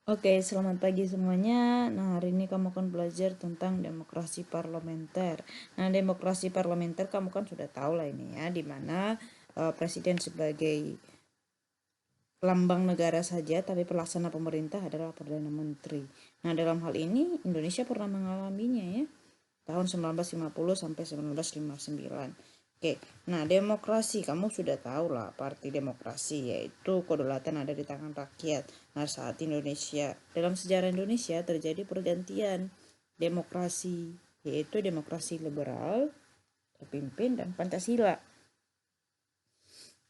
Oke, selamat pagi semuanya. Nah, hari ini kamu akan belajar tentang demokrasi parlementer. Nah, demokrasi parlementer kamu kan sudah tahu lah ini ya, di mana presiden sebagai lambang negara saja, tapi pelaksana pemerintah adalah Perdana Menteri. Nah, dalam hal ini Indonesia pernah mengalaminya ya, tahun 1950 sampai 1959. Oke, nah demokrasi kamu sudah tahu lah arti demokrasi, yaitu kedaulatan ada di tangan rakyat. Nah, saat Indonesia, dalam sejarah Indonesia terjadi pergantian demokrasi, yaitu demokrasi liberal, terpimpin, dan Pancasila.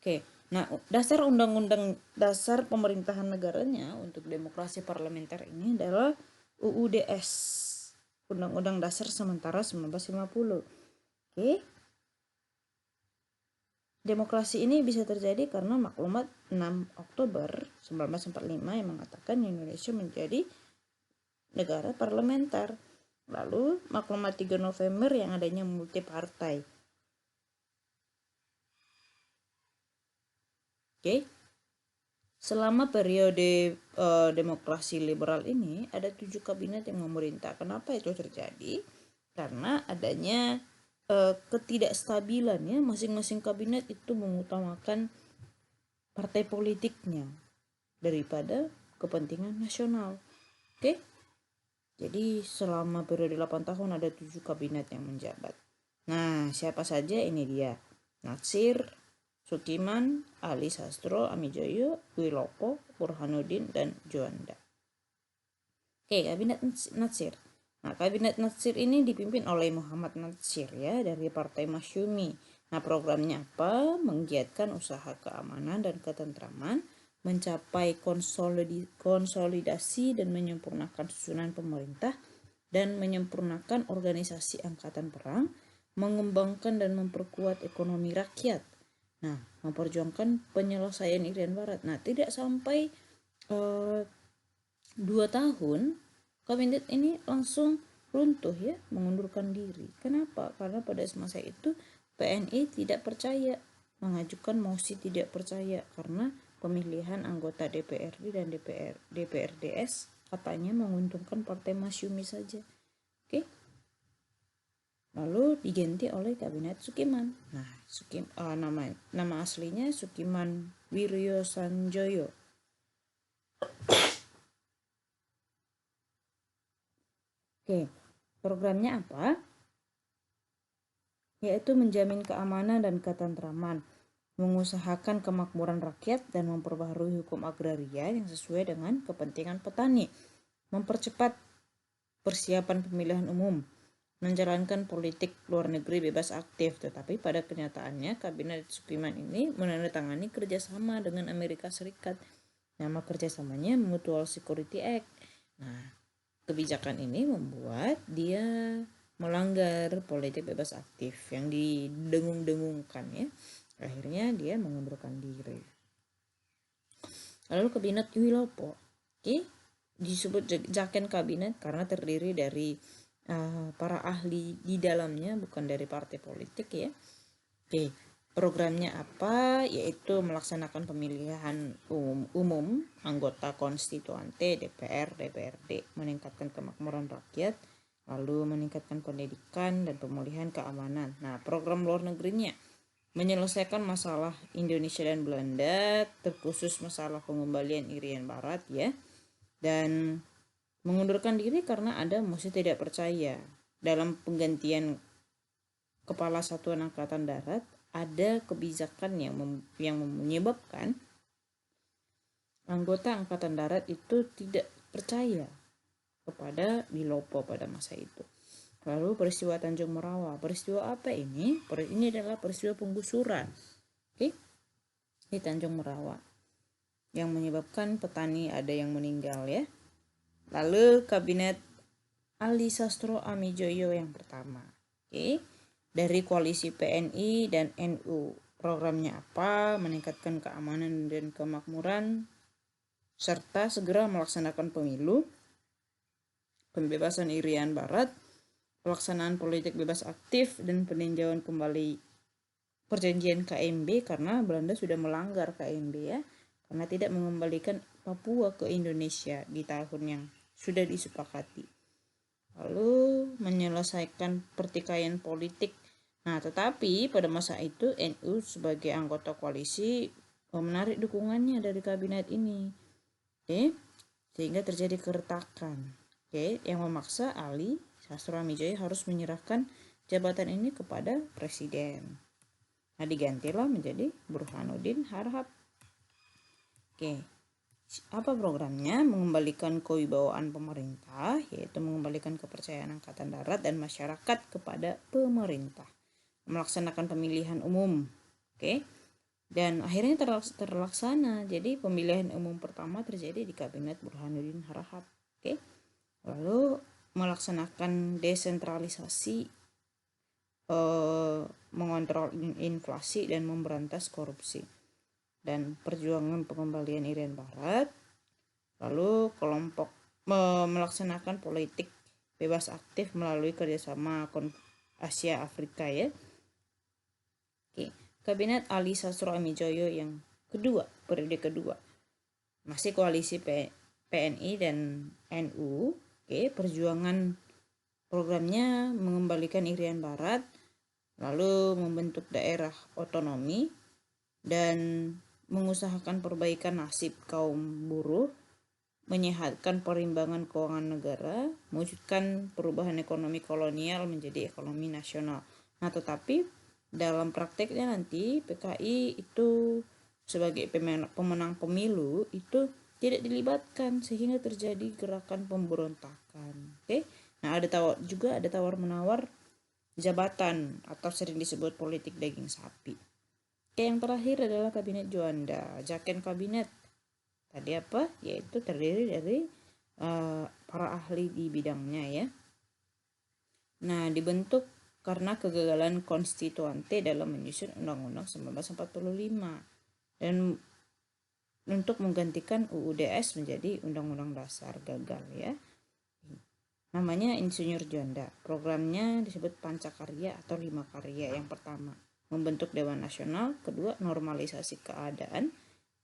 Oke, nah dasar undang-undang dasar pemerintahan negaranya untuk demokrasi parlementer ini adalah UUDS, Undang-Undang Dasar Sementara 1950. Oke, demokrasi ini bisa terjadi karena maklumat 6 Oktober 1945 yang mengatakan Indonesia menjadi negara parlementer. Lalu maklumat 3 November yang adanya multi partai. Oke. Selama periode demokrasi liberal ini ada 7 kabinet yang memerintah. Kenapa itu terjadi? Karena adanya ketidakstabilan ya, masing-masing kabinet itu mengutamakan partai politiknya daripada kepentingan nasional. Oke? Jadi selama periode 8 tahun ada 7 kabinet yang menjabat. Nah, siapa saja ini dia? Natsir, Sukiman, Ali Sastro, Amijoyo, Wilopo, Burhanuddin, dan Juanda. Oke, Kabinet Natsir. Nah, Kabinet Natsir ini dipimpin oleh Muhammad Natsir ya, dari Partai Masyumi. Nah, programnya apa? Menggiatkan usaha keamanan dan ketentraman, mencapai konsolidasi dan menyempurnakan susunan pemerintah, dan menyempurnakan organisasi angkatan perang, mengembangkan dan memperkuat ekonomi rakyat. Nah, memperjuangkan penyelesaian Irian Barat. Nah, tidak sampai 2 tahun, kabinet ini langsung runtuh ya, mengundurkan diri. Kenapa? Karena pada masa itu PNI tidak percaya, mengajukan mosi tidak percaya karena pemilihan anggota DPRD dan DPRDS katanya menguntungkan Partai Masyumi saja. Oke. Lalu diganti oleh Kabinet Sukiman. Nah, nama aslinya Sukiman Wiryo Sanjoyo. Oke, programnya apa? Yaitu menjamin keamanan dan ketentraman, mengusahakan kemakmuran rakyat dan memperbaharui hukum agraria yang sesuai dengan kepentingan petani, mempercepat persiapan pemilihan umum, menjalankan politik luar negeri bebas aktif. Tetapi pada kenyataannya Kabinet Sukiman ini menandatangani kerjasama dengan Amerika Serikat. Nama kerjasamanya Mutual Security Act. Nah, kebijakan ini membuat dia melanggar politik bebas aktif yang didengung-dengungkan ya. Akhirnya dia mengundurkan diri. Lalu Kabinet Wilopo. Oke, disebut Jaken Kabinet karena terdiri dari para ahli di dalamnya, bukan dari partai politik ya. Oke, programnya apa? Yaitu melaksanakan pemilihan umum anggota konstituante DPR, DPRD, meningkatkan kemakmuran rakyat, lalu meningkatkan pendidikan dan pemulihan keamanan. Nah, program luar negerinya menyelesaikan masalah Indonesia dan Belanda, terkhusus masalah pengembalian Irian Barat ya, dan mengundurkan diri karena ada mosi tidak percaya. Dalam penggantian Kepala Satuan Angkatan Darat ada kebijakan yang menyebabkan anggota Angkatan Darat itu tidak percaya kepada Wilopo pada masa itu. Lalu peristiwa Tanjung Merawa. Peristiwa apa ini? Ini adalah peristiwa penggusuran. Oke? Di Tanjung Merawa yang menyebabkan petani ada yang meninggal ya. Lalu Kabinet Ali Sastro Amijoyo yang pertama. Oke? Dari koalisi PNI dan NU. Programnya apa? Meningkatkan keamanan dan kemakmuran serta segera melaksanakan pemilu, pembebasan Irian Barat, pelaksanaan politik bebas aktif, dan peninjauan kembali perjanjian KMB karena Belanda sudah melanggar KMB ya, karena tidak mengembalikan Papua ke Indonesia di tahun yang sudah disepakati. Lalu menyelesaikan pertikaian politik. Nah, tetapi pada masa itu NU sebagai anggota koalisi menarik dukungannya dari kabinet ini. Oke, sehingga terjadi keretakan. Oke, yang memaksa Ali Sastroamidjojo harus menyerahkan jabatan ini kepada presiden. Nah, digantilah menjadi Burhanuddin Harahap. Oke, apa programnya? Mengembalikan kewibawaan pemerintah, yaitu mengembalikan kepercayaan Angkatan Darat dan masyarakat kepada pemerintah, melaksanakan pemilihan umum. Oke, dan akhirnya terlaksana. Jadi pemilihan umum pertama terjadi di kabinet Burhanuddin Harahap. Oke, lalu melaksanakan desentralisasi, mengontrol inflasi dan memberantas korupsi, dan perjuangan pengembalian Irian Barat. Lalu kelompok melaksanakan politik bebas aktif melalui kerjasama Asia Afrika ya. Oke, kabinet Ali Sastroamidjojo yang kedua, periode kedua, masih koalisi PNI dan NU. Oke, perjuangan programnya mengembalikan Irian Barat, lalu membentuk daerah otonomi dan mengusahakan perbaikan nasib kaum buruh, menyehatkan perimbangan keuangan negara, mewujudkan perubahan ekonomi kolonial menjadi ekonomi nasional. Nah, tetapi dalam prakteknya nanti PKI itu sebagai pemenang pemilu itu tidak dilibatkan sehingga terjadi gerakan pemberontakan. Oke. Nah, ada tawar menawar jabatan atau sering disebut politik daging sapi. Oke, yang terakhir adalah kabinet Juanda. Jaken kabinet tadi apa? Yaitu terdiri dari para ahli di bidangnya ya. Nah, dibentuk karena kegagalan konstituante dalam menyusun Undang-Undang 1945 dan untuk menggantikan UUDS menjadi Undang-Undang Dasar gagal ya. Namanya Insinyur Juanda. Programnya disebut Pancakarya atau 5 karya. Yang pertama, membentuk Dewan Nasional. Kedua, normalisasi keadaan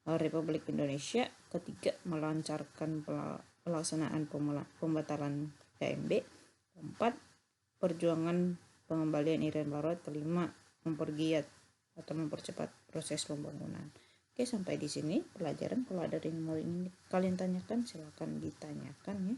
Republik Indonesia. Ketiga, melancarkan pelaksanaan pembatalan KMB. Keempat, perjuangan pengembalian Irian Barat. Kelima, mempergiat atau mempercepat proses pembangunan. Oke, sampai di sini pelajaran. Kalau ada yang mau ingin kalian tanyakan, silakan ditanyakan ya.